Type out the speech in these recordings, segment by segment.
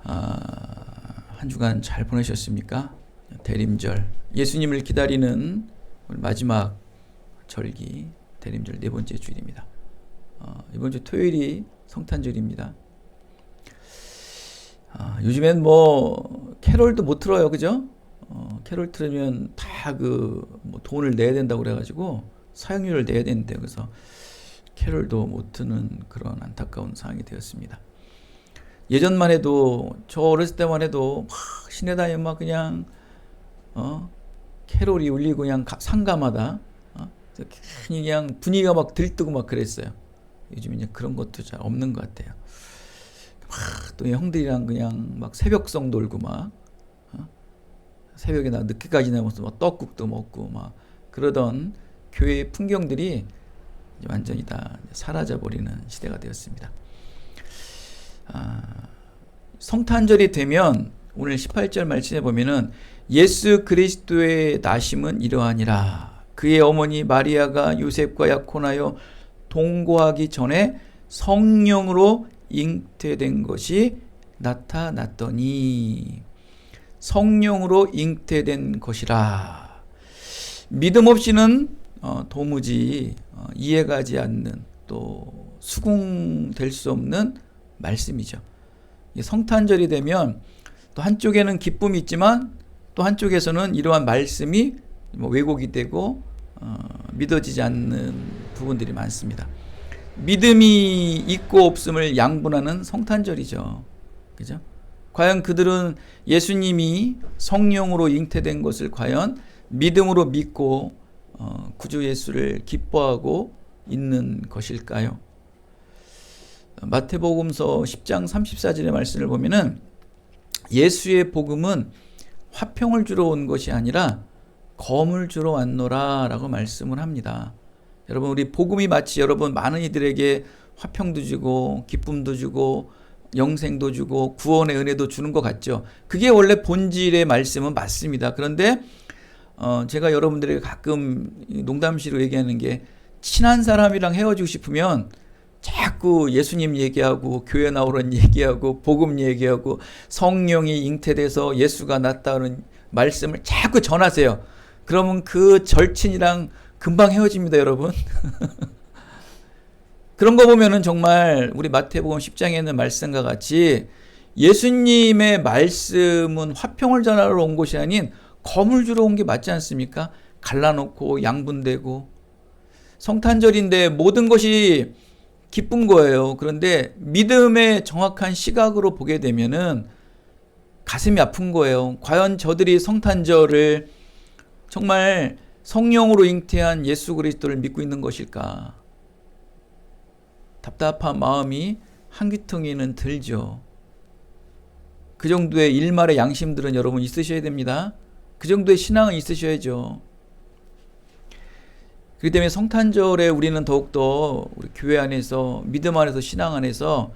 한 주간 잘 보내셨습니까? 대림절, 예수님을 기다리는 마지막 절기, 대림절 네 번째 주일입니다. 이번 주 토요일이 성탄절입니다. 요즘엔 뭐 캐롤도 못 틀어요, 그죠? 캐롤 틀으면 다 뭐 돈을 내야 된다고 그래가지고 사용료를 내야 되는데, 그래서 캐롤도 못 트는 그런 안타까운 상황이 되었습니다. 예전만 해도, 저 어렸을 때만 해도 막 시내 다니면 막 그냥 캐롤이 울리고 그냥 상가마다 그냥 분위기가 막 들뜨고 막 그랬어요. 요즘 이제 그런 것도 잘 없는 것 같아요. 막 또 형들이랑 그냥 막 새벽성 놀고 막 새벽에 나 늦게까지 나면서 막 떡국도 먹고 막 그러던 교회의 풍경들이 이제 완전히 다 사라져 버리는 시대가 되었습니다. 성탄절이 되면 오늘 18절 말씀에 보면은 예수 그리스도의 나심은 이러하니라. 그의 어머니 마리아가 요셉과 약혼하여 동거하기 전에 성령으로 잉태된 것이 나타났더니, 성령으로 잉태된 것이라. 믿음 없이는 도무지 이해가지 않는, 또 수긍될 수 없는 말씀이죠. 성탄절이 되면 또 한쪽에는 기쁨이 있지만 또 한쪽에서는 이러한 말씀이 왜곡이 되고 믿어지지 않는 부분들이 많습니다. 믿음이 있고 없음을 양분하는 성탄절이죠. 그죠? 과연 그들은 예수님이 성령으로 잉태된 것을 과연 믿음으로 믿고 구주 예수를 기뻐하고 있는 것일까요? 마태복음서 10장 34절의 말씀을 보면은 예수의 복음은 화평을 주러 온 것이 아니라 검을 주러 왔노라 라고 말씀을 합니다. 여러분, 우리 복음이 마치 여러분 많은 이들에게 화평도 주고 기쁨도 주고 영생도 주고 구원의 은혜도 주는 것 같죠. 그게 원래 본질의 말씀은 맞습니다. 그런데 제가 여러분들에게 가끔 농담시로 얘기하는 게, 친한 사람이랑 헤어지고 싶으면 자꾸 예수님 얘기하고 교회 나오라는 얘기하고 복음 얘기하고 성령이 잉태돼서 예수가 낫다는 말씀을 자꾸 전하세요. 그러면 그 절친이랑 금방 헤어집니다, 여러분. 그런 거 보면은 정말 우리 마태복음 10장에 있는 말씀과 같이 예수님의 말씀은 화평을 전하러 온 것이 아닌 검을 주러 온 게 맞지 않습니까? 갈라놓고 양분되고, 성탄절인데 모든 것이 기쁜 거예요. 그런데 믿음의 정확한 시각으로 보게 되면은 가슴이 아픈 거예요. 과연 저들이 성탄절을 정말 성령으로 잉태한 예수 그리스도를 믿고 있는 것일까? 답답한 마음이 한 귀퉁이는 들죠. 그 정도의 일말의 양심들은 여러분 있으셔야 됩니다. 그 정도의 신앙은 있으셔야죠. 그렇기 때문에 성탄절에 우리는 더욱더 우리 교회 안에서, 믿음 안에서, 신앙 안에서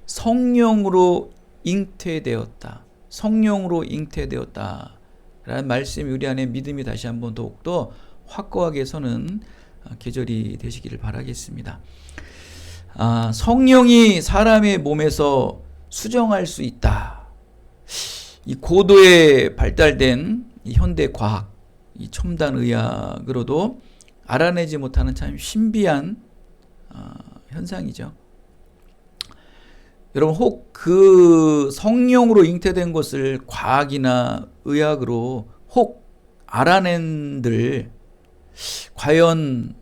성령으로 잉태되었다, 성령으로 잉태되었다 라는 말씀이 우리 안에 믿음이 다시 한번 더욱더 확고하게 서는 계절이 되시기를 바라겠습니다. 성령이 사람의 몸에서 수정할 수 있다. 이 고도에 발달된 이 현대 과학, 이 첨단 의학으로도 알아내지 못하는 참 신비한 현상이죠. 여러분, 혹 그 성령으로 잉태된 것을 과학이나 의학으로 혹 알아낸들 과연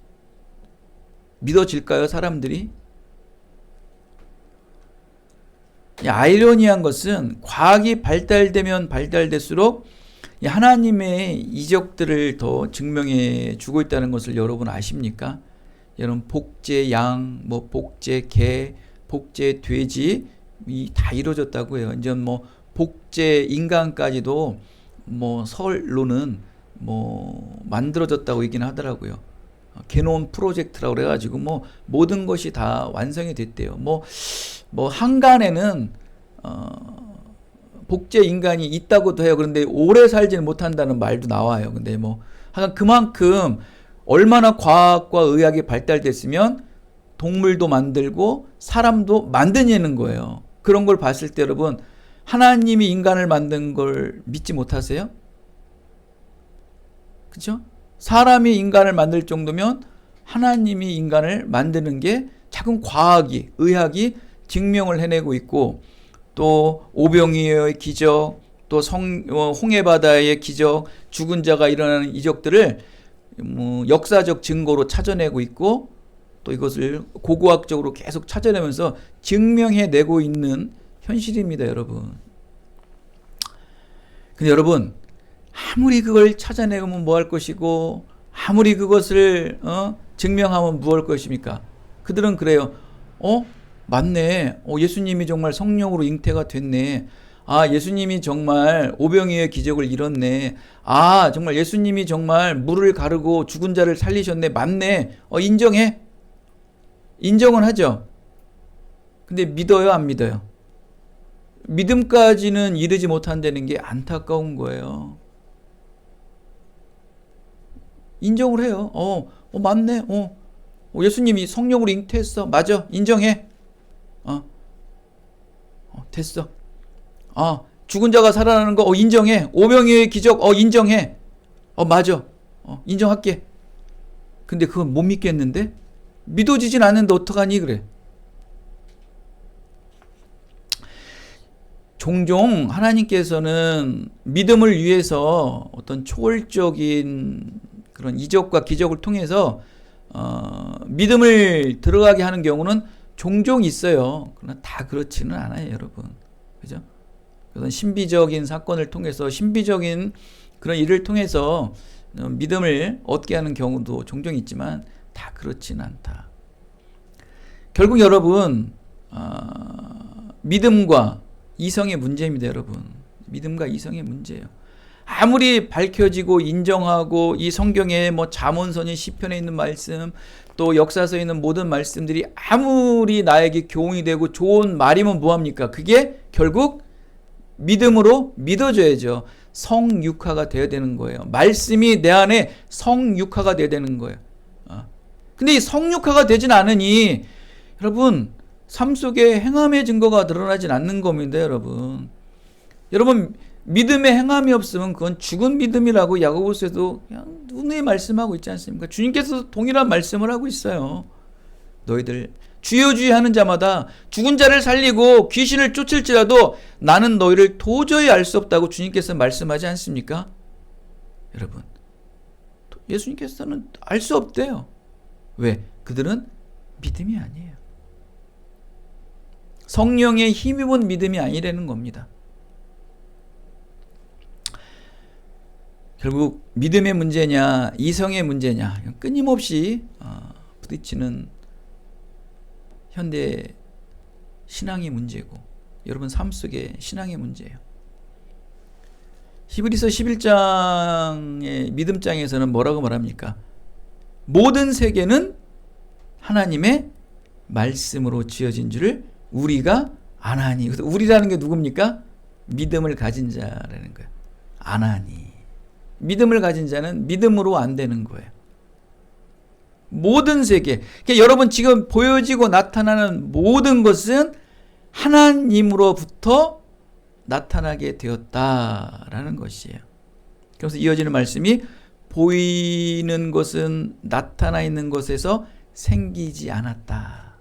믿어질까요, 사람들이? 아이러니한 것은 과학이 발달되면 발달될수록 하나님의 이적들을 더 증명해 주고 있다는 것을 여러분 아십니까? 여러분, 복제 양, 복제 개, 복제 돼지 다 이루어졌다고 해요. 이제 복제 인간까지도 설로는 만들어졌다고 얘기는 하더라고요. 게놈 프로젝트라고 그래가지고 모든 것이 다 완성이 됐대요. 한간에는 복제 인간이 있다고도 해요. 그런데 오래 살지는 못한다는 말도 나와요. 근데 그만큼 얼마나 과학과 의학이 발달됐으면 동물도 만들고 사람도 만드냐는 거예요. 그런 걸 봤을 때 여러분, 하나님이 인간을 만든 걸 믿지 못하세요? 그죠? 사람이 인간을 만들 정도면 하나님이 인간을 만드는 게 자꾸 과학이, 의학이 증명을 해내고 있고, 또 오병이어의 기적, 또 홍해바다의 기적, 죽은 자가 일어나는 이적들을 역사적 증거로 찾아내고 있고, 또 이것을 고고학적으로 계속 찾아내면서 증명해내고 있는 현실입니다, 여러분. 근데 여러분, 아무리 그걸 찾아내면 뭐 할 것이고, 아무리 그것을 증명하면 뭐 할 것입니까? 그들은 그래요. 맞네. 예수님이 정말 성령으로 잉태가 됐네. 아, 예수님이 정말 오병이어의 기적을 이뤘네. 아, 정말 예수님이 정말 물을 가르고 죽은 자를 살리셨네. 맞네. 인정해. 인정은 하죠. 근데 믿어요, 안 믿어요? 믿음까지는 이르지 못한다는 게 안타까운 거예요. 인정을 해요. 맞네. 예수님이 성령으로 잉태했어. 맞아. 인정해. 됐어. 죽은 자가 살아나는 거 인정해. 오병이어의 기적 인정해. 맞아. 인정할게. 근데 그건 못 믿겠는데? 믿어지진 않는데 어떡하니 그래. 종종 하나님께서는 믿음을 위해서 어떤 초월적인 그런 이적과 기적을 통해서 믿음을 들어가게 하는 경우는 종종 있어요. 그러나 다 그렇지는 않아요, 여러분. 그죠? 그런 신비적인 사건을 통해서, 신비적인 그런 일을 통해서 믿음을 얻게 하는 경우도 종종 있지만 다 그렇지는 않다. 결국 여러분, 믿음과 이성의 문제입니다, 여러분. 믿음과 이성의 문제예요. 아무리 밝혀지고 인정하고 이 성경에 잠언서니 시편에 있는 말씀, 또 역사서에 있는 모든 말씀들이 아무리 나에게 교훈이 되고 좋은 말이면 뭐합니까? 그게 결국 믿음으로 믿어져야죠. 성육화가 되어야 되는 거예요. 말씀이 내 안에 성육화가 되어야 되는 거예요. 근데 이 성육화가 되진 않으니 여러분, 삶 속에 행함의 증거가 드러나진 않는 겁니다, 여러분. 여러분, 믿음의 행함이 없으면 그건 죽은 믿음이라고 야고보서에도 그냥 누누이 말씀하고 있지 않습니까? 주님께서 동일한 말씀을 하고 있어요. 너희들 주여 주여 하는 자마다 죽은 자를 살리고 귀신을 쫓을지라도 나는 너희를 도저히 알 수 없다고 주님께서 말씀하지 않습니까? 여러분, 예수님께서는 알 수 없대요. 왜? 그들은 믿음이 아니에요. 성령의 힘입은 믿음이 아니라는 겁니다. 결국 믿음의 문제냐 이성의 문제냐 끊임없이 부딪히는 현대 신앙의 문제고, 여러분 삶 속의 신앙의 문제예요. 히브리서 11장의 믿음장에서는 뭐라고 말합니까? 모든 세계는 하나님의 말씀으로 지어진 줄을 우리가 아나니. 그래서 우리라는 게 누굽니까? 믿음을 가진 자라는 거예요. 아나니. 믿음을 가진 자는 믿음으로 안 되는 거예요. 모든 세계. 그러니까 여러분 지금 보여지고 나타나는 모든 것은 하나님으로부터 나타나게 되었다라는 것이에요. 그래서 이어지는 말씀이 보이는 것은 나타나 있는 것에서 생기지 않았다.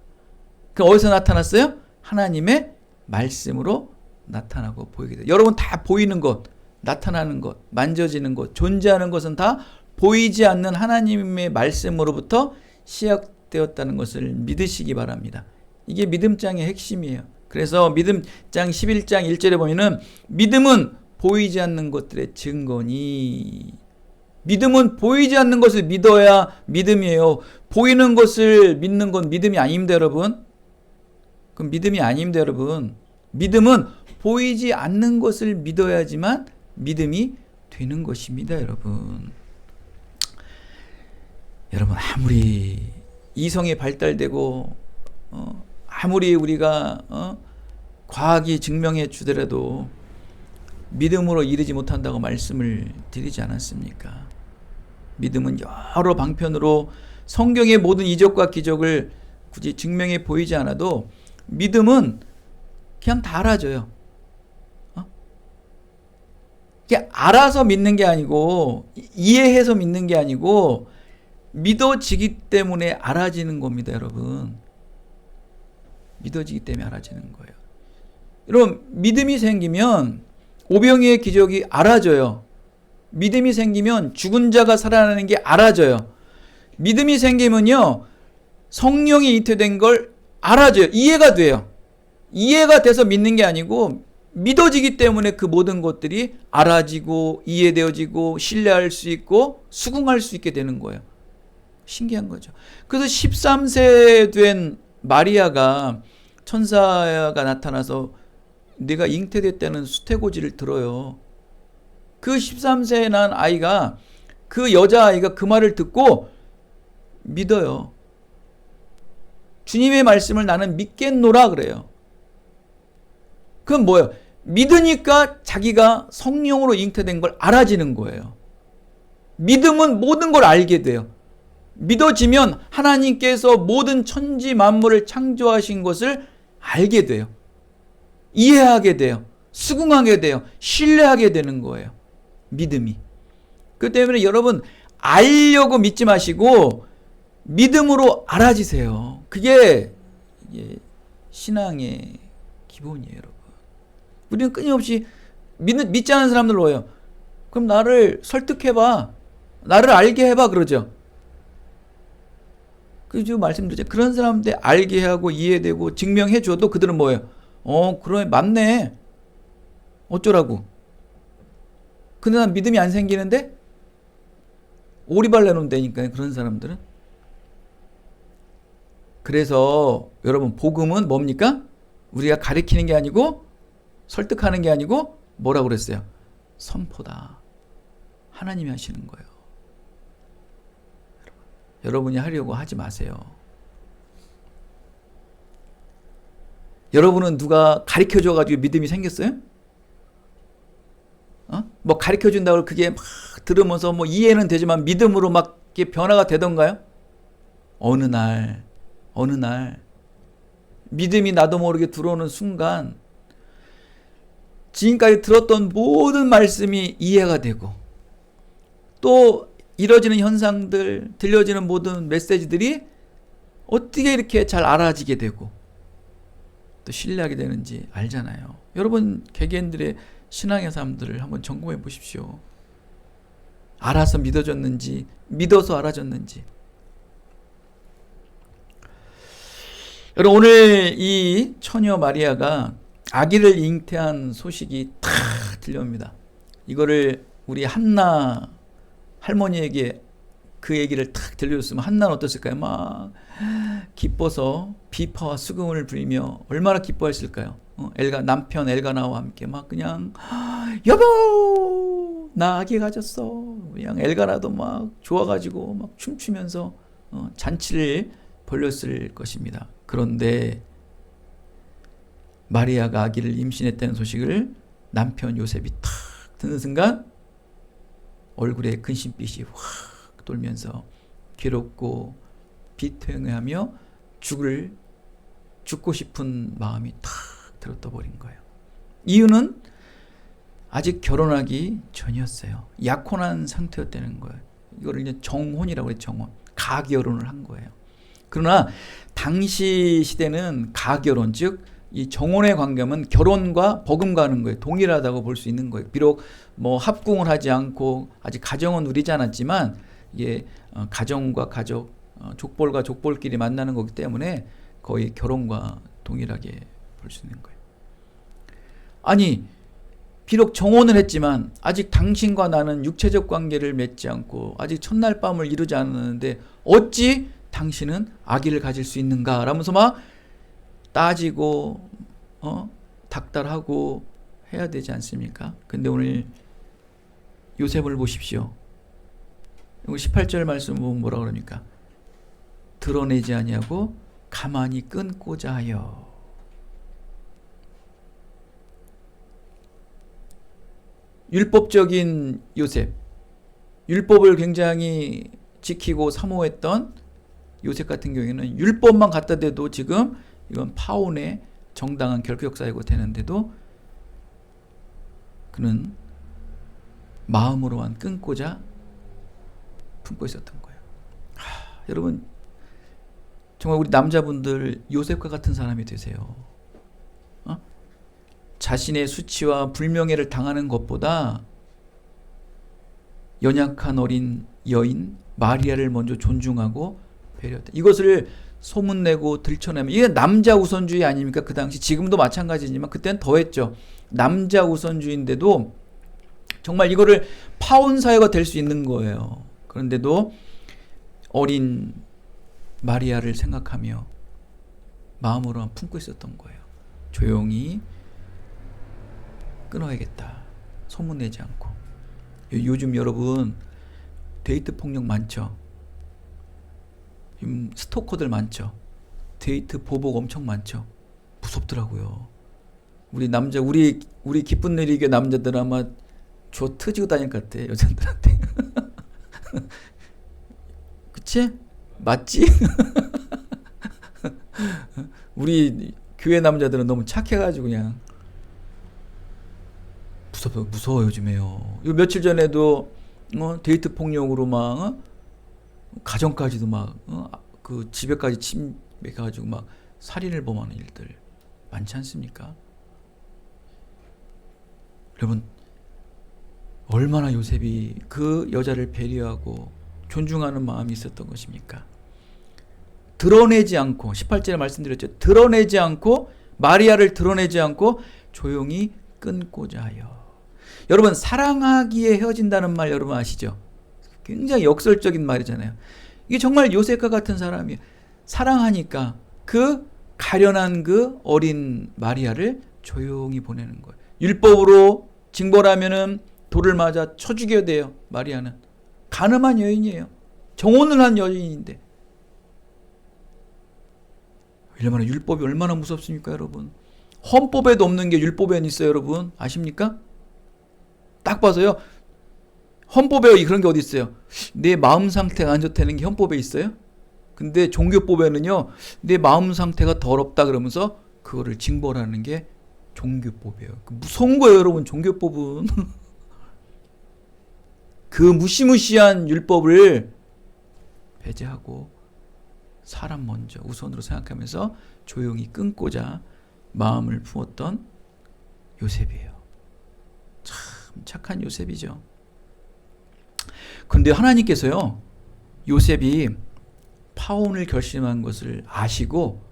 그 어디서 나타났어요? 하나님의 말씀으로 나타나고 보이게 돼요. 여러분 다 보이는 것, 나타나는 것, 만져지는 것, 존재하는 것은 다 보이지 않는 하나님의 말씀으로부터 시작되었다는 것을 믿으시기 바랍니다. 이게 믿음장의 핵심이에요. 그래서 믿음장 11장 1절에 보면은 믿음은 보이지 않는 것들의 증거니. 믿음은 보이지 않는 것을 믿어야 믿음이에요. 보이는 것을 믿는 건 믿음이 아닙니다, 여러분. 그럼 믿음이 아닙니다, 여러분. 믿음은 보이지 않는 것을 믿어야지만 믿음이 되는 것입니다, 여러분. 여러분, 아무리 이성이 발달되고 아무리 우리가 과학이 증명해 주더라도 믿음으로 이르지 못한다고 말씀을 드리지 않았습니까? 믿음은 여러 방편으로 성경의 모든 이적과 기적을 굳이 증명해 보이지 않아도 믿음은 그냥 다 알아줘요. 이게 알아서 믿는 게 아니고 이해해서 믿는 게 아니고 믿어지기 때문에 알아지는 겁니다, 여러분. 믿어지기 때문에 알아지는 거예요. 여러분, 믿음이 생기면 오병이의 기적이 알아져요. 믿음이 생기면 죽은 자가 살아나는 게 알아져요. 믿음이 생기면요, 성령이 잉태된 걸 알아져요. 이해가 돼요. 이해가 돼서 믿는 게 아니고 믿어지기 때문에 그 모든 것들이 알아지고 이해되어지고 신뢰할 수 있고 수긍할 수 있게 되는 거예요. 신기한 거죠. 그래서 13세 된 마리아가 천사가 나타나서 내가 잉태됐다는 수태고지를 들어요. 그 13세 난 아이가, 그 여자아이가 그 말을 듣고 믿어요. 주님의 말씀을 나는 믿겠노라 그래요. 그건 뭐예요? 믿으니까 자기가 성령으로 잉태된 걸 알아지는 거예요. 믿음은 모든 걸 알게 돼요. 믿어지면 하나님께서 모든 천지 만물을 창조하신 것을 알게 돼요. 이해하게 돼요. 수긍하게 돼요. 신뢰하게 되는 거예요. 믿음이. 그 때문에 여러분, 알려고 믿지 마시고 믿음으로 알아지세요. 그게 신앙의 기본이에요, 여러분. 우리는 끊임없이 믿지 않는 사람들 오해요. 그럼 나를 설득해봐. 나를 알게 해봐. 그러죠. 그죠? 말씀드렸죠. 그런 사람들 알게 하고 이해되고 증명해줘도 그들은 뭐예요? 그래, 맞네. 어쩌라고. 근데 난 믿음이 안 생기는데? 오리발 내놓으면 되니까, 그런 사람들은. 그래서 여러분, 복음은 뭡니까? 우리가 가리키는 게 아니고 설득하는 게 아니고 뭐라고 그랬어요? 선포다. 하나님이 하시는 거예요. 여러분이 하려고 하지 마세요. 여러분은 누가 가르쳐줘가지고 믿음이 생겼어요? 뭐 가르쳐준다고 그게 막 들으면서 뭐 이해는 되지만 믿음으로 막 이렇게 변화가 되던가요? 어느 날 믿음이 나도 모르게 들어오는 순간 지금까지 들었던 모든 말씀이 이해가 되고 또 이뤄지는 현상들, 들려지는 모든 메시지들이 어떻게 이렇게 잘 알아지게 되고 또 신뢰하게 되는지 알잖아요. 여러분, 개개인들의 신앙의 삶들을 한번 점검해 보십시오. 알아서 믿어졌는지, 믿어서 알아졌는지. 여러분, 오늘 이 처녀 마리아가 아기를 잉태한 소식이 탁 들려옵니다. 이거를 우리 한나 할머니에게 그 얘기를 탁 들려줬으면 한나는 어땠을까요? 막 기뻐서 비파와 수금을 부리며 얼마나 기뻐했을까요? 남편 엘가나와 함께 막 그냥 여보 나 아기 가졌어. 그냥 엘가나도 막 좋아가지고 막 춤추면서 잔치를 벌였을 것입니다. 그런데 마리아가 아기를 임신했다는 소식을 남편 요셉이 탁 듣는 순간 얼굴에 근심빛이 확 돌면서 괴롭고 비통해하며 죽고 싶은 마음이 탁 들었다 버린 거예요. 이유는 아직 결혼하기 전이었어요. 약혼한 상태였다는 거예요. 이거를 이제 정혼이라고 해요. 정혼. 가결혼을 한 거예요. 그러나 당시 시대는 가결혼, 즉 이 정혼의 관계는 결혼과 버금가는 거예요. 동일하다고 볼 수 있는 거예요. 비록 뭐 합궁을 하지 않고 아직 가정은 누리지 않았지만 이게 가정과 가족, 족벌과 족벌끼리 만나는 거기 때문에 거의 결혼과 동일하게 볼 수 있는 거예요. 아니, 비록 정혼을 했지만 아직 당신과 나는 육체적 관계를 맺지 않고 아직 첫날 밤을 이루지 않았는데 어찌 당신은 아기를 가질 수 있는가? 라면서 막 따지고 닥달하고 해야 되지 않습니까? 근데 오늘 요셉을 보십시오. 18절 말씀 보면 뭐라 그러니까 드러내지 아니하고 가만히 끊고자 하여. 율법적인 요셉, 율법을 굉장히 지키고 사모했던 요셉 같은 경우에는 율법만 갖다 대도 지금 이건 파혼의 정당한 결격 사유가 되는데도 그는 마음으로만 끊고자 품고 있었던 거예요. 여러분, 정말 우리 남자분들 요셉과 같은 사람이 되세요. 자신의 수치와 불명예를 당하는 것보다 연약한 어린 여인 마리아를 먼저 존중하고 배려했다. 이것을 소문내고 들춰내면 이게 남자 우선주의 아닙니까? 그 당시, 지금도 마찬가지지만 그때는 더했죠. 남자 우선주의인데도 정말 이거를 파혼 사회가 될 수 있는 거예요. 그런데도 어린 마리아를 생각하며 마음으로만 품고 있었던 거예요. 조용히 끊어야겠다. 소문내지 않고. 요즘 여러분 데이트 폭력 많죠. 스토커들 많죠. 데이트 보복 엄청 많죠. 무섭더라고요. 우리 남자, 우리 기쁜 일이게 남자들 아마 줘 트지고 다닐 것 같아, 여자들한테. 그치? 맞지? 우리 교회 남자들은 너무 착해가지고 그냥 무서워 요즘에요. 요 며칠 전에도 데이트 폭력으로 막 가정까지도 막 그 집에까지 침입해가지고 막 살인을 범하는 일들 많지 않습니까? 여러분, 얼마나 요셉이 그 여자를 배려하고 존중하는 마음이 있었던 것입니까? 드러내지 않고, 18절에 말씀드렸죠. 드러내지 않고, 마리아를 드러내지 않고 조용히 끊고자 하여. 여러분, 사랑하기에 헤어진다는 말 여러분 아시죠? 굉장히 역설적인 말이잖아요. 이게 정말 요셉과 같은 사람이에요. 사랑하니까 그 가련한 그 어린 마리아를 조용히 보내는 거예요. 율법으로 징벌하면은 돌을 맞아 쳐 죽여야 돼요. 마리아는 가늠한 여인이에요. 정혼을 한 여인인데 얼마나 율법이 얼마나 무섭습니까, 여러분? 헌법에도 없는 게 율법에는 있어요, 여러분. 아십니까? 딱 봐서요. 헌법에 그런 게 어디 있어요? 내 마음 상태가 안 좋다는 게 헌법에 있어요? 근데 종교법에는요, 내 마음 상태가 더럽다 그러면서 그거를 징벌하는 게 종교법이에요. 무서운 거예요, 여러분, 종교법은. 그 무시무시한 율법을 배제하고 사람 먼저 우선으로 생각하면서 조용히 끊고자 마음을 품었던 요셉이에요. 참 착한 요셉이죠. 근데 하나님께서요, 요셉이 파혼을 결심한 것을 아시고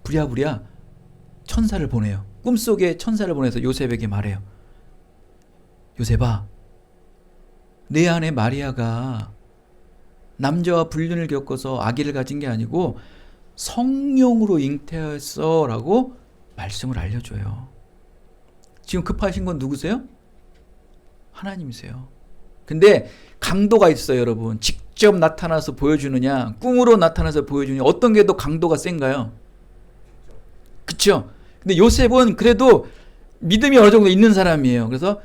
부랴부랴 천사를 보내요. 꿈속에 천사를 보내서 요셉에게 말해요. 요셉아, 내 아내 마리아가 남자와 불륜을 겪어서 아기를 가진 게 아니고 성령으로 잉태했어 라고 말씀을 알려줘요. 지금 급하신 건 누구세요? 하나님이세요. 근데 강도가 있어요, 여러분. 직접 나타나서 보여주느냐, 꿈으로 나타나서 보여주느냐, 어떤 게 더 강도가 센가요? 그쵸? 근데 요셉은 그래도 믿음이 어느 정도 있는 사람이에요. 그래서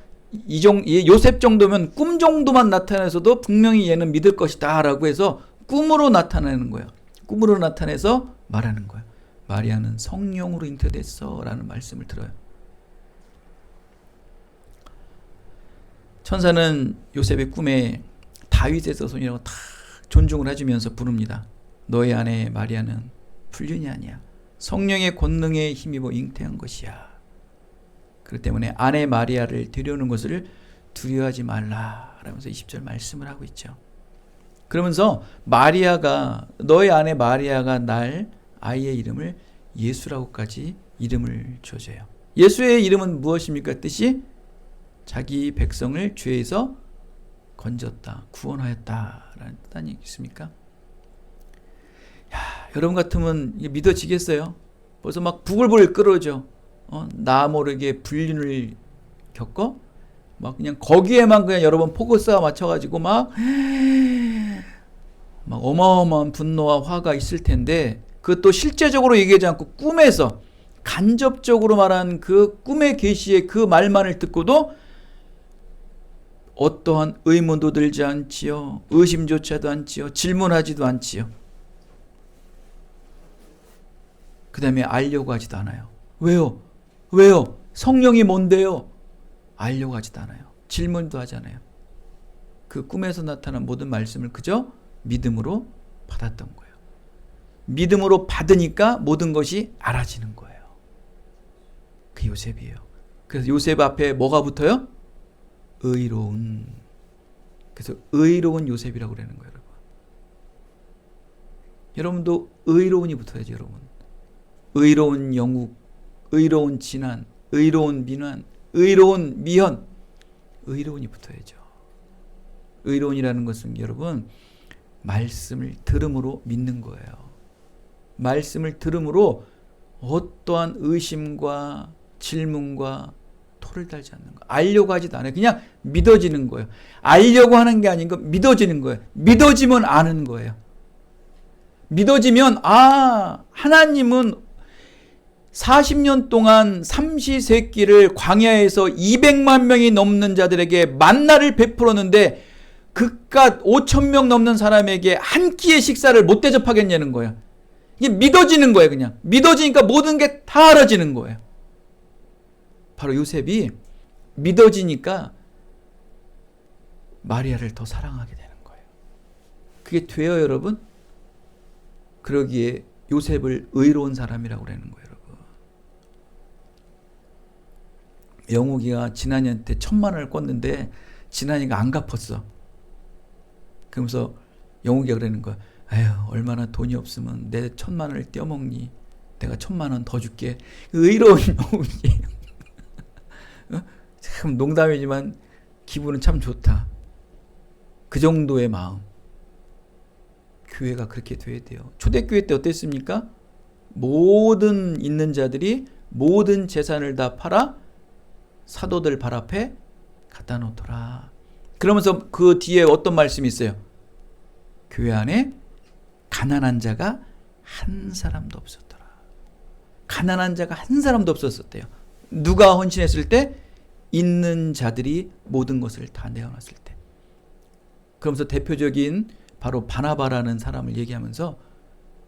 요셉 정도면 꿈 정도만 나타내서도 분명히 얘는 믿을 것이다 라고 해서 꿈으로 나타내는 거예요. 꿈으로 나타내서 말하는 거예요. 마리아는 성령으로 잉태됐어 라는 말씀을 들어요. 천사는 요셉의 꿈에 다윗의 자손이라고 다 존중을 해주면서 부릅니다. 너의 아내 마리아는 불륜이 아니야. 성령의 권능에 힘입어 잉태한 것이야. 그렇기 때문에 아내 마리아를 데려오는 것을 두려워하지 말라 라면서 20절 말씀을 하고 있죠. 그러면서 너의 아내 마리아가 날 아이의 이름을 예수라고까지 이름을 줘줘요. 예수의 이름은 무엇입니까? 뜻이 자기 백성을 죄에서 건졌다, 구원하였다라는 뜻 아니겠습니까? 여러분 같으면 믿어지겠어요? 벌써 막 부글부글 끓어져. 나 모르게 불륜을 겪어? 막 그냥 거기에만 그냥 여러분 포커스가 맞춰가지고 막 어마어마한 분노와 화가 있을 텐데, 그것도 실제적으로 얘기하지 않고 꿈에서 간접적으로 말한 그 꿈의 계시의 그 말만을 듣고도 어떠한 의문도 들지 않지요. 의심조차도 않지요. 질문하지도 않지요. 그 다음에 알려고 하지도 않아요. 왜요? 왜요? 성령이 뭔데요? 알려고 하지도 않아요. 질문도 하지 않아요. 그 꿈에서 나타난 모든 말씀을 그저 믿음으로 받았던 거예요. 믿음으로 받으니까 모든 것이 알아지는 거예요. 그 요셉이에요. 그래서 요셉 앞에 뭐가 붙어요? 의로운. 그래서 의로운 요셉이라고 그러는 거예요. 여러분. 여러분도 의로운이 붙어야죠. 여러분. 의로운 영국, 의로운 진한, 의로운 민환, 의로운 미현, 의로운이 붙어야죠. 의로운이라는 것은 여러분 말씀을 들음으로 믿는 거예요. 말씀을 들음으로 어떠한 의심과 질문과 토를 달지 않는 거예요. 알려고 하지도 않아요. 그냥 믿어지는 거예요. 알려고 하는 게 아닌 거 믿어지는 거예요. 믿어지면 아는 거예요. 믿어지면 하나님은 40년 동안 삼시세끼를 광야에서 200만 명이 넘는 자들에게 만나를 베풀었는데 그깟 5천 명 넘는 사람에게 한 끼의 식사를 못 대접하겠냐는 거예요. 이게 믿어지는 거예요. 그냥 믿어지니까 모든 게 다 알아지는 거예요. 바로 요셉이 믿어지니까 마리아를 더 사랑하게 되는 거예요. 그게 돼요, 여러분? 그러기에 요셉을 의로운 사람이라고 그러는 거예요, 여러분. 영욱이가 진한이한테 1,000만 원을 꿨는데 진한이가 안 갚았어. 그러면서 영욱이가 그러는 거야. 아휴, 얼마나 돈이 없으면 내 1,000만 원을 떼어먹니? 내가 1,000만 원 더 줄게. 의로운 영욱이. 참 농담이지만 기분은 참 좋다. 그 정도의 마음. 교회가 그렇게 돼야 돼요. 초대교회 때 어땠습니까? 모든 있는 자들이 모든 재산을 다 팔아 사도들 발 앞에 갖다 놓더라. 그러면서 그 뒤에 어떤 말씀이 있어요? 교회 안에 가난한 자가 한 사람도 없었더라. 가난한 자가 한 사람도 없었대요. 누가 헌신했을 때? 있는 자들이 모든 것을 다 내어놨을 때. 그러면서 대표적인 바로 바나바라는 사람을 얘기하면서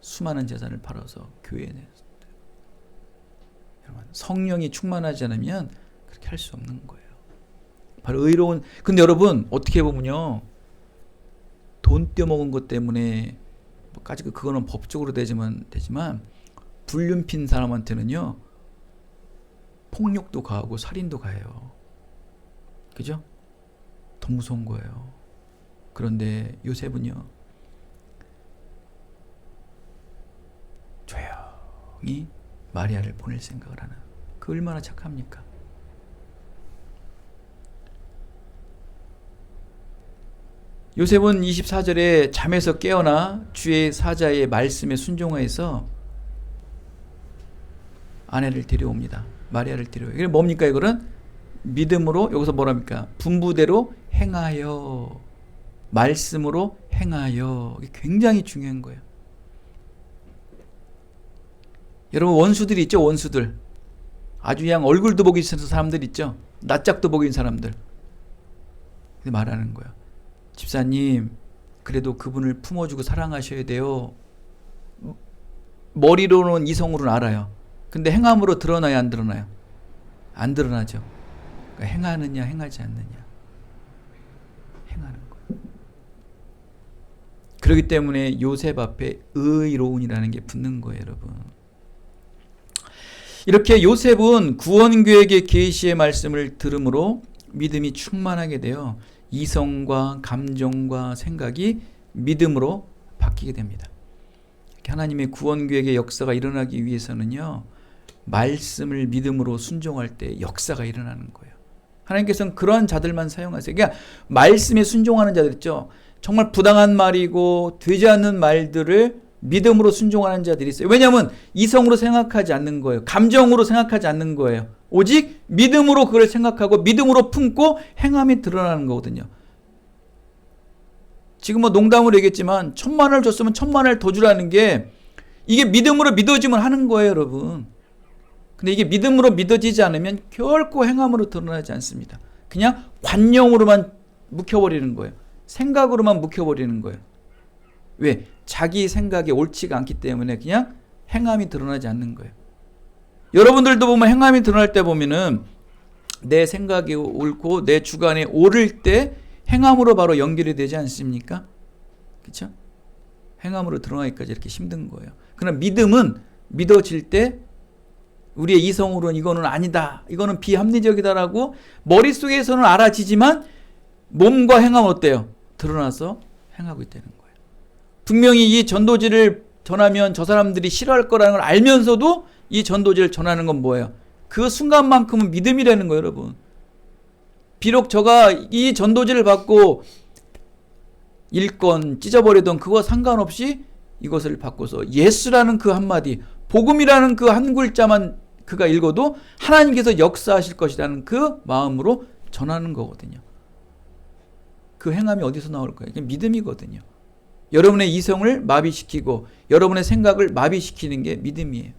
수많은 재산을 팔아서 교회에 내었어요. 여러분, 성령이 충만하지 않으면 그렇게 할 수 없는 거예요. 바로 의로운. 근데 여러분 어떻게 보면요, 돈 떼어먹은 것 때문에 까지 그거는 법적으로 되지만 불륜핀 사람한테는요 폭력도 가하고 살인도 가해요. 그죠? 더 무서운 거예요. 그런데 요셉은요 조용히 마리아를 보낼 생각을 하는, 그 얼마나 착합니까? 요셉은 24절에 잠에서 깨어나 주의 사자의 말씀에 순종하여서 아내를 데려옵니다. 마리아를 데려와요. 이게 뭡니까? 이거는 믿음으로, 여기서 뭐랍니까? 분부대로 행하여, 말씀으로 행하여. 이게 굉장히 중요한 거예요. 여러분 원수들이 있죠. 원수들. 아주 그냥 얼굴도 보기 싫은 사람들 있죠. 낯짝도 보기 싫은 사람들. 근데 말하는 거예요. 집사님, 그래도 그분을 품어주고 사랑하셔야 돼요. 머리로는 이성으로는 알아요. 근데 행함으로 드러나요, 안 드러나요? 안 드러나죠. 그러니까 행하느냐 행하지 않느냐. 행하는 거예요. 그렇기 때문에 요셉 앞에 의로운이라는 게 붙는 거예요, 여러분. 이렇게 요셉은 구원계획의 계시의 말씀을 들음으로 믿음이 충만하게 되어 이성과 감정과 생각이 믿음으로 바뀌게 됩니다. 하나님의 구원계획의 역사가 일어나기 위해서는요, 말씀을 믿음으로 순종할 때 역사가 일어나는 거예요. 하나님께서는 그러한 자들만 사용하세요. 그러니까 말씀에 순종하는 자들 있죠. 정말 부당한 말이고 되지 않는 말들을 믿음으로 순종하는 자들이 있어요. 왜냐하면 이성으로 생각하지 않는 거예요. 감정으로 생각하지 않는 거예요. 오직 믿음으로 그걸 생각하고 믿음으로 품고 행함이 드러나는 거거든요. 지금 뭐 농담으로 얘기했지만 1,000만 원을 줬으면 1,000만 원을 더 주라는 게, 이게 믿음으로 믿어지면 하는 거예요, 여러분. 근데 이게 믿음으로 믿어지지 않으면 결코 행함으로 드러나지 않습니다. 그냥 관념으로만 묵혀버리는 거예요. 생각으로만 묵혀버리는 거예요. 왜? 자기 생각이 옳지가 않기 때문에 그냥 행함이 드러나지 않는 거예요. 여러분들도 보면 행함이 드러날 때 보면은 내 생각이 옳고 내 주관이 옳을 때 행함으로 바로 연결이 되지 않습니까? 그렇죠? 행함으로 드러나기까지 이렇게 힘든 거예요. 그러나 믿음은 믿어질 때 우리의 이성으로는 이거는 아니다, 이거는 비합리적이다라고 머릿속에서는 알아지지만 몸과 행함은 어때요? 드러나서 행하고 있다는 거예요. 분명히 이 전도지를 전하면 저 사람들이 싫어할 거라는 걸 알면서도 이 전도지를 전하는 건 뭐예요? 그 순간만큼은 믿음이라는 거예요, 여러분. 비록 저가 이 전도지를 받고 읽건 찢어버리던 그거 상관없이 이것을 바꿔서 예수라는 그 한마디, 복음이라는 그 한 글자만 그가 읽어도 하나님께서 역사하실 것이라는 그 마음으로 전하는 거거든요. 그 행함이 어디서 나올 거예요? 믿음이거든요. 여러분의 이성을 마비시키고 여러분의 생각을 마비시키는 게 믿음이에요.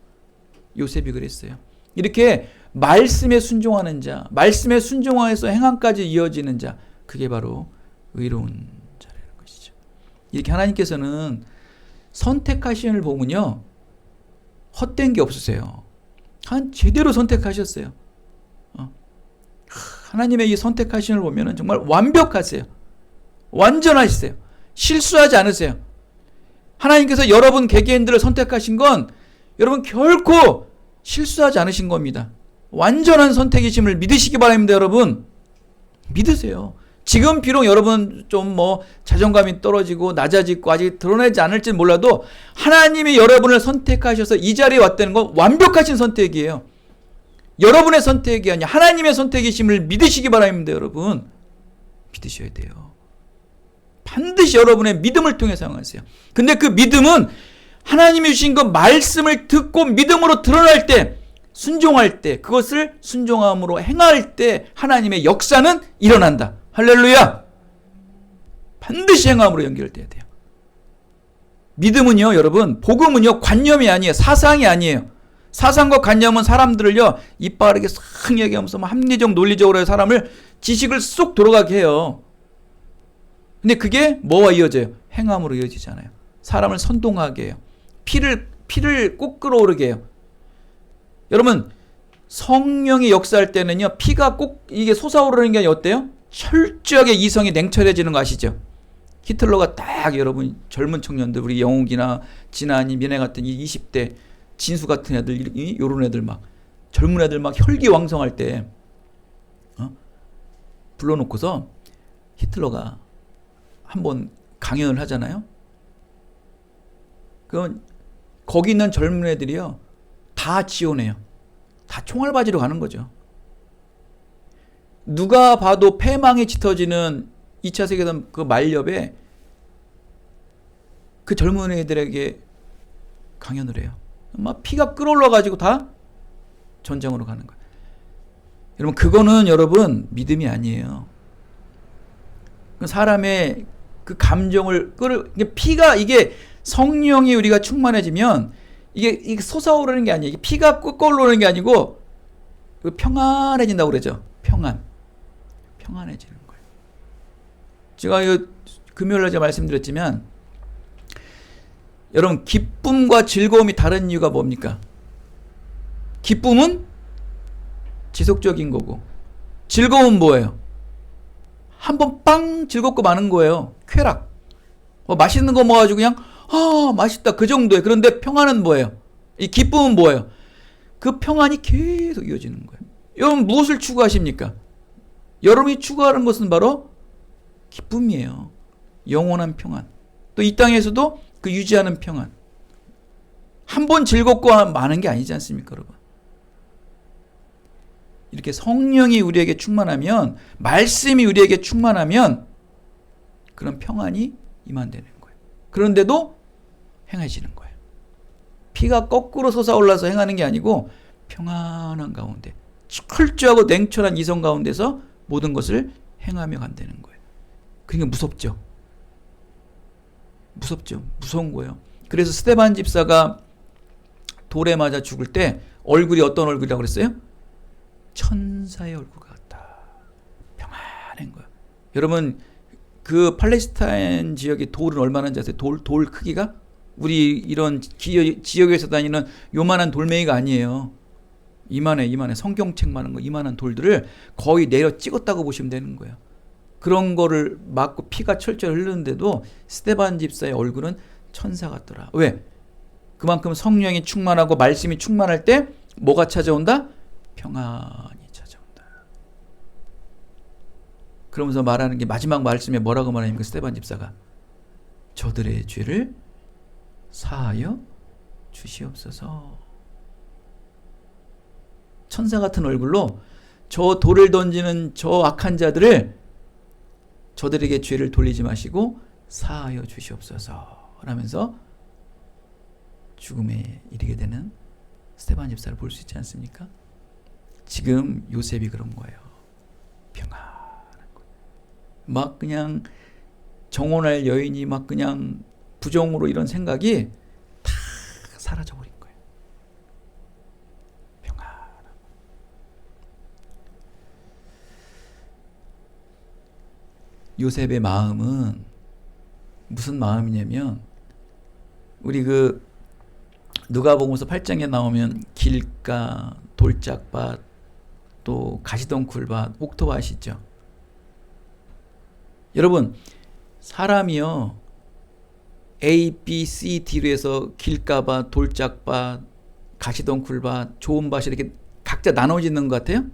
요셉이 그랬어요. 이렇게 말씀에 순종하는 자, 말씀에 순종하여서 행함까지 이어지는 자, 그게 바로 의로운 자라는 것이죠. 이렇게 하나님께서는 선택하시는 보면요, 헛된 게 없으세요. 제대로 선택하셨어요. 하나님의 이 선택하심을 보면은 정말 완벽하세요. 완전하시세요. 실수하지 않으세요. 하나님께서 여러분 개개인들을 선택하신 건 여러분 결코 실수하지 않으신 겁니다. 완전한 선택이심을 믿으시기 바랍니다, 여러분. 믿으세요. 지금 비록 여러분 좀 자존감이 떨어지고 낮아지고 아직 드러내지 않을지 몰라도 하나님이 여러분을 선택하셔서 이 자리에 왔다는 건 완벽하신 선택이에요. 여러분의 선택이 아니라 하나님의 선택이심을 믿으시기 바랍니다, 여러분. 믿으셔야 돼요. 반드시 여러분의 믿음을 통해 사용하세요. 근데 그 믿음은 하나님이 주신 그 말씀을 듣고 믿음으로 드러날 때, 순종할 때, 그것을 순종함으로 행할 때 하나님의 역사는 일어난다. 할렐루야! 반드시 행함으로 연결돼야 돼요. 믿음은요, 여러분, 복음은요, 관념이 아니에요. 사상이 아니에요. 사상과 관념은 사람들을요, 이빠르게 싹 얘기하면서 합리적, 논리적으로 사람을 지식을 쏙 돌아가게 해요. 근데 그게 뭐와 이어져요? 행함으로 이어지잖아요. 사람을 선동하게 해요. 피를 꼭 끓어오르게 해요. 여러분, 성령이 역사할 때는요, 피가 꼭 이게 솟아오르는 게 어때요? 철저하게 이성이 냉철해지는 거 아시죠? 히틀러가 딱 여러분 젊은 청년들, 우리 영욱이나 진아니, 미네 같은 이 20대 진수 같은 애들, 요런 애들 막 젊은 애들 막 혈기왕성할 때 불러놓고서 히틀러가 한번 강연을 하잖아요. 그럼 거기 있는 젊은 애들이요, 다 지원해요. 다 총알바지로 가는 거죠. 누가 봐도 패망이 짙어지는 2차 세계대전 그 말렵에 그 젊은 애들에게 강연을 해요. 막 피가 끓어올라가지고 다 전쟁으로 가는 거예요. 여러분, 그거는 여러분 믿음이 아니에요. 사람의 그 감정을 피가, 이게 성령이 우리가 충만해지면 이게 솟아오르는 게 아니에요. 이게 피가 끓어오르는 게 아니고 평안해진다고 그러죠. 평안해지는 거예요. 제가 금요일날 제가 말씀드렸지만, 여러분, 기쁨과 즐거움이 다른 이유가 뭡니까? 기쁨은 지속적인 거고, 즐거움은 뭐예요? 한번 빵 즐겁고 마는 거예요. 쾌락. 맛있는 거 먹어가지고 그냥 맛있다, 그 정도예요. 그런데 평안은 뭐예요? 이 기쁨은 뭐예요? 그 평안이 계속 이어지는 거예요. 여러분, 무엇을 추구하십니까? 여러분이 추구하는 것은 바로 기쁨이에요. 영원한 평안. 또 이 땅에서도 그 유지하는 평안. 한 번 즐겁고 많은 게 아니지 않습니까, 여러분? 이렇게 성령이 우리에게 충만하면, 말씀이 우리에게 충만하면 그런 평안이 임한다는 거예요. 그런데도 행해지는 거예요. 피가 거꾸로 솟아올라서 행하는 게 아니고 평안한 가운데, 철저하고 냉철한 이성 가운데서 모든 것을 행하며 간다는 거예요. 그러니까 무섭죠. 무서운 거예요. 그래서 스데반 집사가 돌에 맞아 죽을 때 얼굴이 어떤 얼굴이라고 그랬어요? 천사의 얼굴 같다. 평안한 거예요. 여러분, 그 팔레스타인 지역의 돌은 얼마나 아세요? 돌 크기가? 우리 이런 지역에서 다니는 요만한 돌멩이가 아니에요. 이만해 성경책만한 거 이만한 돌들을 거의 내려 찍었다고 보시면 되는 거예요. 그런 거를 맞고 피가 철철 흐르는데도 스데반 집사의 얼굴은 천사 같더라. 왜? 그만큼 성령이 충만하고 말씀이 충만할 때 뭐가 찾아온다? 평안이 찾아온다. 그러면서 말하는 게 마지막 말씀에 뭐라고 말합니까? 스데반 집사가 저들의 죄를 사하여 주시옵소서. 천사 같은 얼굴로 저 돌을 던지는 저 악한 자들을 저들에게 죄를 돌리지 마시고 사하여 주시옵소서 라면서 죽음에 이르게 되는 스데반 집사를 볼 수 있지 않습니까? 지금 요셉이 그런 거예요. 평안한 거예요. 막 그냥 정혼할 여인이 막 그냥 부정으로 이런 생각이 다 사라져버린 거예요. 평안한. 요셉의 마음은 무슨 마음이냐면 우리 그 누가복음서 8장에 나오면 길가, 돌짝밭, 또 가시덩굴밭, 옥토밭 있죠. 여러분 사람이요 A, B, C, D로 해서 길가밭, 돌짝밭, 가시덩굴밭, 좋은 밭이 이렇게 각자 나눠지는 것 같아요?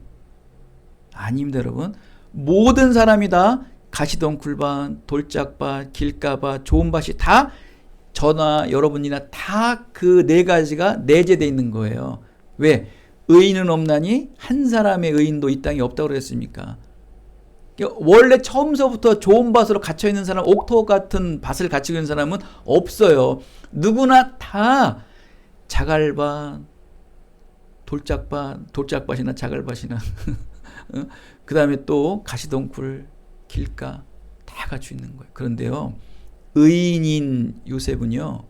아닙니다 여러분. 모든 사람이 다 가시덩굴밭, 돌짝밭, 길가밭, 좋은 밭이 다 저나 여러분이나 다 그 네 가지가 내재되어 있는 거예요. 왜? 의인은 없나니 한 사람의 의인도 이 땅에 없다고 그랬습니까? 원래 처음서부터 좋은 밭으로 갇혀있는 사람, 옥토 같은 밭을 가지고 있는 사람은 없어요. 누구나 다 자갈밭, 돌짝밭이나 자갈밭이나 그 다음에 또 가시덩굴, 길가 다 갖추고 있는 거예요. 그런데요 의인인 요셉은요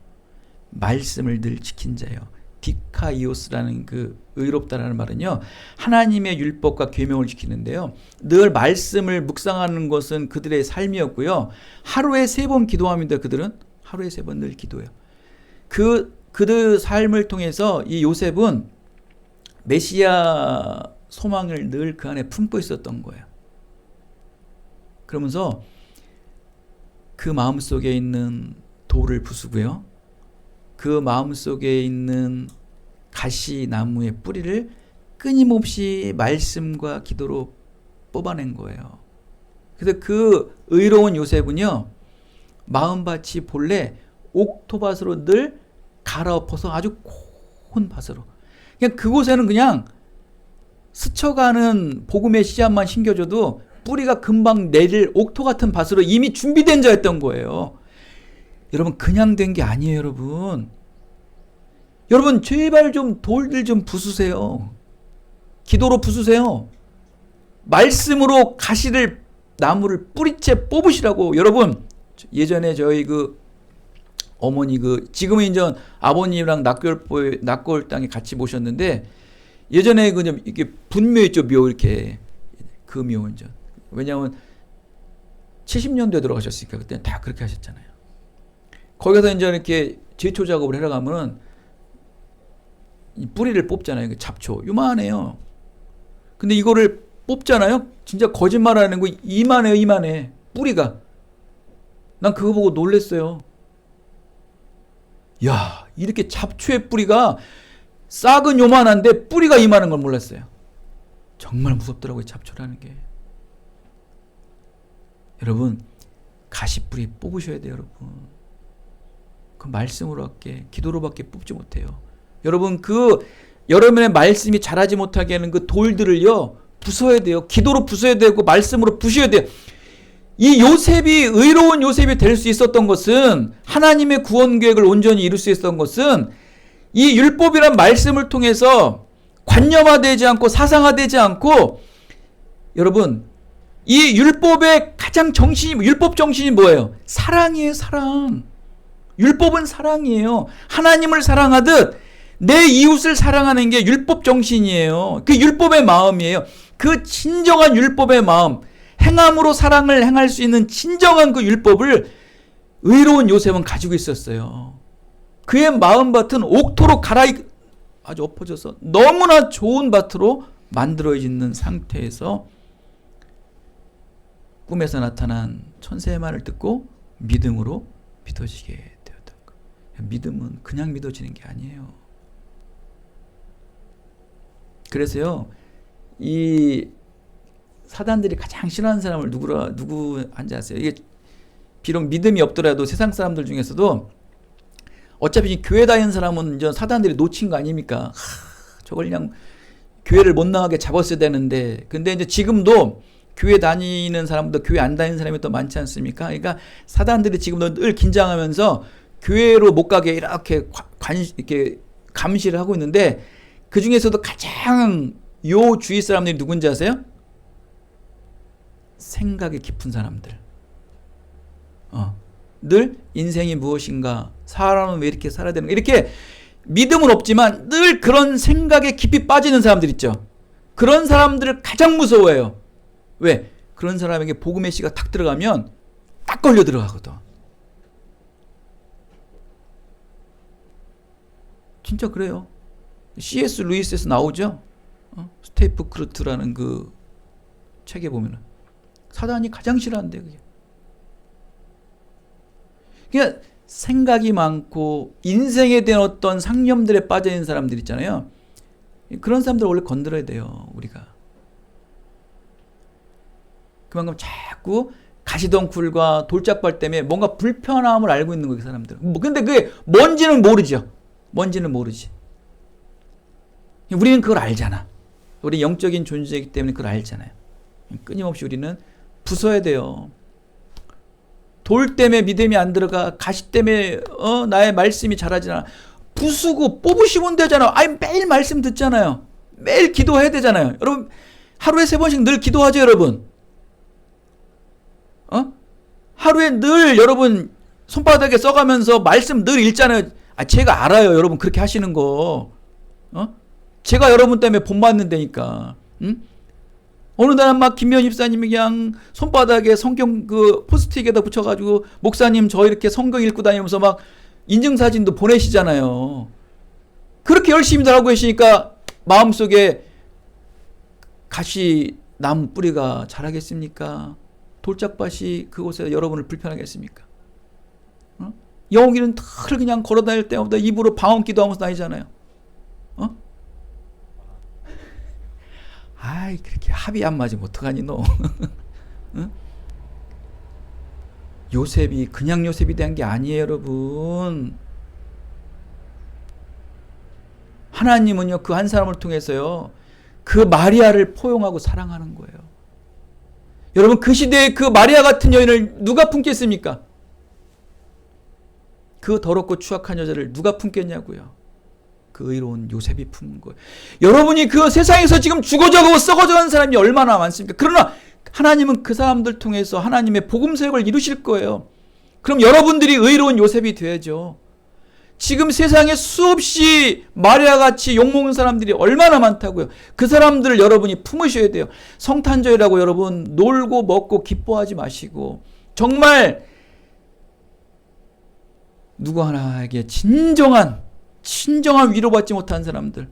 말씀을 늘 지킨 자예요. 디카이오스라는 그 의롭다라는 말은요 하나님의 율법과 계명을 지키는데요 늘 말씀을 묵상하는 것은 그들의 삶이었고요 하루에 3번 기도합니다. 그들은 하루에 3번 늘 기도해요. 그들 삶을 통해서 이 요셉은 메시아 소망을 늘 그 안에 품고 있었던 거예요. 그러면서 그 마음속에 있는 돌을 부수고요 그 마음속에 있는 가시나무의 뿌리를 끊임없이 말씀과 기도로 뽑아낸 거예요. 그래서 그 의로운 요셉은요 마음밭이 본래 옥토밭으로 늘 갈아엎어서 아주 고운 밭으로 그냥 그곳에는 그냥 스쳐가는 복음의 씨앗만 심겨줘도 뿌리가 금방 내릴 옥토 같은 밭으로 이미 준비된 자였던 거예요. 여러분 그냥 된 게 아니에요. 여러분 제발 좀 돌들 좀 부수세요. 기도로 부수세요. 말씀으로 가시를 나무를 뿌리채 뽑으시라고. 여러분 예전에 저희 그 어머니 지금은 이제 아버님이랑 낙골 땅에 같이 모셨는데 예전에 그냥 이게 분묘 있죠. 묘 이렇게 그 묘 이제 왜냐하면 70년도에 들어가셨으니까 그때는 다 그렇게 하셨잖아요. 거기 가서 이제 이렇게 제초 작업을 해러 가면은 이 뿌리를 뽑잖아요. 그 잡초 요만해요. 근데 이거를 뽑잖아요. 진짜 거짓말 안 하는 거 이만해 뿌리가. 난 그거 보고 놀랬어요. 야 이렇게 잡초의 뿌리가 싹은 요만한데 뿌리가 이만한 걸 몰랐어요. 정말 무섭더라고요 잡초라는 게. 여러분 가시뿌리 뽑으셔야 돼요. 여러분 그 말씀으로밖에 기도로밖에 뽑지 못해요. 여러분 여러분의 말씀이 자라지 못하게 하는 그 돌들을요 부숴야 돼요. 기도로 부숴야 되고 말씀으로 부셔야 돼요. 이 요셉이 의로운 요셉이 될 수 있었던 것은 하나님의 구원 계획을 온전히 이룰 수 있었던 것은 이 율법이란 말씀을 통해서 관념화되지 않고 사상화되지 않고 여러분 이 율법의 가장 율법 정신이 뭐예요? 사랑이에요. 사랑. 율법은 사랑이에요. 하나님을 사랑하듯 내 이웃을 사랑하는 게 율법 정신이에요. 그 율법의 마음이에요. 그 진정한 율법의 마음, 행함으로 사랑을 행할 수 있는 진정한 그 율법을 의로운 요셉은 가지고 있었어요. 그의 마음밭은 옥토로 아주 엎어져서 너무나 좋은 밭으로 만들어지는 상태에서 꿈에서 나타난 천사의 말을 듣고 믿음으로 믿어지게 되었다. 믿음은 그냥 믿어지는 게 아니에요. 그래서요, 이 사단들이 가장 싫어하는 사람을 누구한지 아세요? 이게 비록 믿음이 없더라도 세상 사람들 중에서도 어차피 교회 다니는 사람은 이제 사단들이 놓친 거 아닙니까? 저걸 그냥 교회를 못 나가게 잡았어야 되는데, 근데 이제 지금도 교회 다니는 사람도 교회 안 다니는 사람이 또 많지 않습니까? 그러니까 사단들이 지금도 늘 긴장하면서 교회로 못 가게 이렇게 이렇게 감시를 하고 있는데, 그 중에서도 가장 요 주위 사람들이 누군지 아세요? 생각이 깊은 사람들. 늘 인생이 무엇인가, 사람은 왜 이렇게 살아야 되는가, 이렇게 믿음은 없지만 늘 그런 생각에 깊이 빠지는 사람들 있죠. 그런 사람들을 가장 무서워해요. 왜? 그런 사람에게 복음의 씨가 탁 들어가면 딱 걸려 들어가거든. 진짜 그래요. C.S. 루이스에서 나오죠. 스테이프 크루트라는 그 책에 보면은 사단이 가장 싫어한대, 그게. 그러니까 생각이 많고 인생에 대한 어떤 상념들에 빠져 있는 사람들 있잖아요. 그런 사람들 원래 건드려야 돼요, 우리가. 그만큼 자꾸 가시덩굴과 돌짝발 때문에 뭔가 불편함을 알고 있는 거예요, 그 사람들은. 근데 그게 뭔지는 모르죠. 뭔지는 모르지. 우리는 그걸 알잖아. 우리 영적인 존재이기 때문에 그걸 알잖아요. 끊임없이 우리는 부숴야 돼요. 돌 때문에 믿음이 안 들어가, 가시 때문에 나의 말씀이 자라지 않아. 부수고 뽑으시면 되잖아. 아니, 매일 말씀 듣잖아요. 매일 기도해야 되잖아요. 여러분, 하루에 3번씩 늘 기도하죠, 여러분. 하루에 늘 여러분 손바닥에 써가면서 말씀 늘 읽잖아요. 제가 알아요, 여러분 그렇게 하시는 거. 제가 여러분 때문에 본받는다니까. 어느 날은 막 김면 집사님이 그냥 손바닥에 성경 그 포스트잇에다 붙여가지고, 목사님 저 이렇게 성경 읽고 다니면서 막 인증사진도 보내시잖아요. 그렇게 열심히들 하고 계시니까 마음속에 가시 나무 뿌리가 자라겠습니까? 돌짝밭이 그곳에 여러분을 불편하게 했습니까? 영웅이는 늘 그냥 걸어다닐 때마다 입으로 방언 기도하면서 다니잖아요. 아이, 그렇게 합이 안 맞으면 어떡하니 너. 요셉이 그냥 요셉이 된 게 아니에요, 여러분. 하나님은요, 그 한 사람을 통해서요, 그 마리아를 포용하고 사랑하는 거예요. 여러분, 그 시대에 그 마리아 같은 여인을 누가 품겠습니까? 그 더럽고 추악한 여자를 누가 품겠냐고요. 그 의로운 요셉이 품은 거예요. 여러분이 그 세상에서 지금 죽어져가고 썩어져가는 사람이 얼마나 많습니까? 그러나 하나님은 그 사람들 통해서 하나님의 복음 사역을 이루실 거예요. 그럼 여러분들이 의로운 요셉이 돼야죠. 지금 세상에 수없이 마리아같이 욕먹는 사람들이 얼마나 많다고요. 그 사람들을 여러분이 품으셔야 돼요. 성탄절이라고 여러분 놀고 먹고 기뻐하지 마시고, 정말 누구 하나에게 진정한 위로받지 못한 사람들,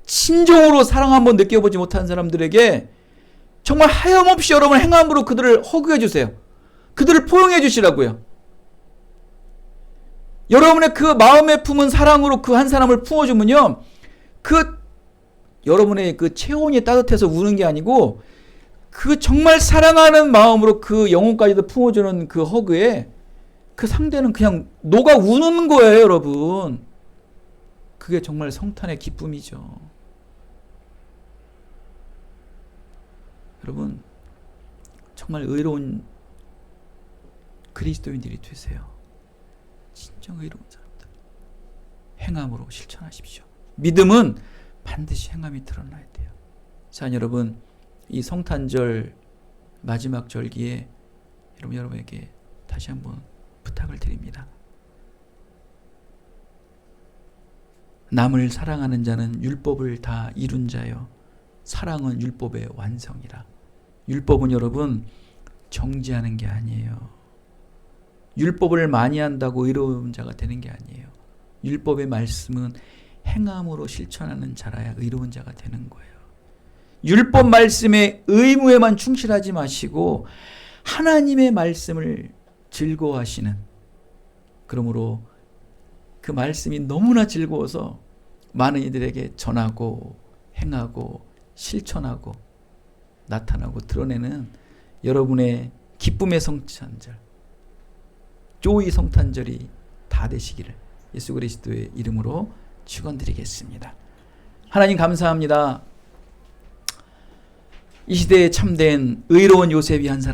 진정으로 사랑 한번 느껴보지 못한 사람들에게 정말 하염없이 여러분 행함으로 그들을 허그해 주세요. 그들을 포용해 주시라고요. 여러분의 그 마음에 품은 사랑으로 그 한 사람을 품어주면요, 그 여러분의 그 체온이 따뜻해서 우는 게 아니고, 그 정말 사랑하는 마음으로 그 영혼까지도 품어주는 그 허그에 그 상대는 그냥 녹아 우는 거예요, 여러분. 그게 정말 성탄의 기쁨이죠. 여러분, 정말 의로운 그리스도인들이 되세요. 진정 의로운 사람들. 행함으로 실천하십시오. 믿음은 반드시 행함이 드러나야 돼요. 자, 여러분, 이 성탄절 마지막 절기에 여러분에게 다시 한번 부탁을 드립니다. 남을 사랑하는 자는 율법을 다 이룬 자요, 사랑은 율법의 완성이라. 율법은 여러분 정죄하는 게 아니에요. 율법을 많이 한다고 의로운 자가 되는 게 아니에요. 율법의 말씀은 행함으로 실천하는 자라야 의로운 자가 되는 거예요. 율법 말씀의 의무에만 충실하지 마시고 하나님의 말씀을 즐거워하시는, 그러므로 그 말씀이 너무나 즐거워서 많은 이들에게 전하고 행하고 실천하고 나타나고 드러내는 여러분의 기쁨의 성탄절, 조의 성탄절이 다 되시기를 예수 그리스도의 이름으로 축원드리겠습니다. 하나님 감사합니다. 이 시대에 참된 의로운 요셉이 한 사람